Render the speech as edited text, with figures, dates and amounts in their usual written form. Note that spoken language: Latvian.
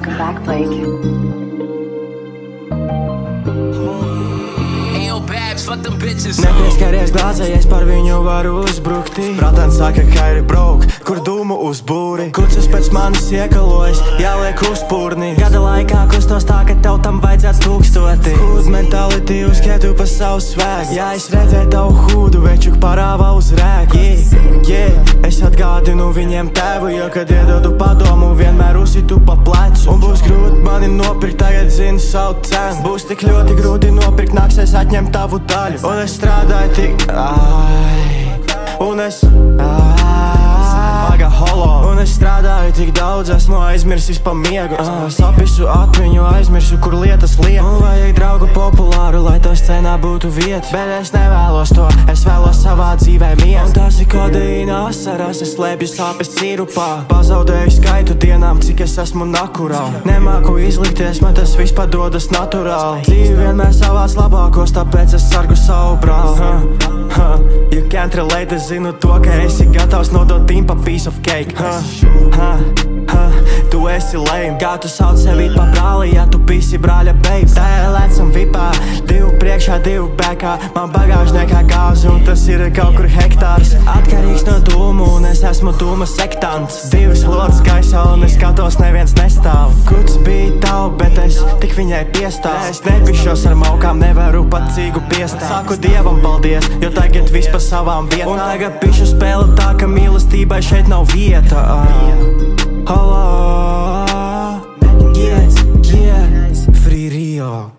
Welcome back, Blake. Nepieskaries glāzē, es par viņu varu uzbrukt. Prātēn saka, ka ir broke, kur dūmu uzbūri. Kucis pēc manis iekalojas, jāliek uzpūrni. Gada laikā kustos tā, ka tev tam vajadzētu 1000. Hood mentality uzskietu pa savu svēku. Jā, es redzēju tavu hūdu, večuk parāva uz rēku. Es atgādinu viņiem tevu, jo, kad iedodu padomu, vienmēr uzsitu pa plecu. Un būs grūti mani nopirkt, tagad zinu savu cenu. Būs tik ļoti grūti nopirkt, nāksies atņemt tavu daļu. Un es strādāju tik, un es paga holo. Un es strādāju tik daudz, esmu aizmirsis pa miegu. Sapisu atmiņu, aizmirsu, kur lietas liek. Un vajag draugu populāru, lai to scenā būtu vieta. Bet es nevēlos to, es vēlos savā dzīvē mieru. Un tās ir kodeīna asaras, es slēpju sāpes sirupā. Pazaudēju skaitu dienām, cik es esmu naturā. Nemāku izlikties, man tas viss padodas naturāli. Dzīvi vienmēr savās labākos, tāpēc es sargu savu brāli. You can't relate, es zinu to, ka esi gatavs nodot timpa piece of cake. Tu esi lame, kā tu sauc sevi pa brāli, ja tu pisi brāļa babe. Tēlēcam vipā, 2 priekšā, 2 bekā. Man bagāžniekā gāzi un tas ir kaut kur hektārs. Atkarīgs no dūmu un es esmu dūma sektants. 2 slotas gaisā un es skatos, neviens nestāv. Kuts bija tavu, bet es tik viņai piestāvu. Es nepišos ar maukām, nevaru pat cīgu piestāt. Saku Dievam paldies, jo tagad viss pa savām vietām. Un tagad pišu spēle tā, ka mīlestībai šeit nav vieta. Hello, yeah, Free Rio.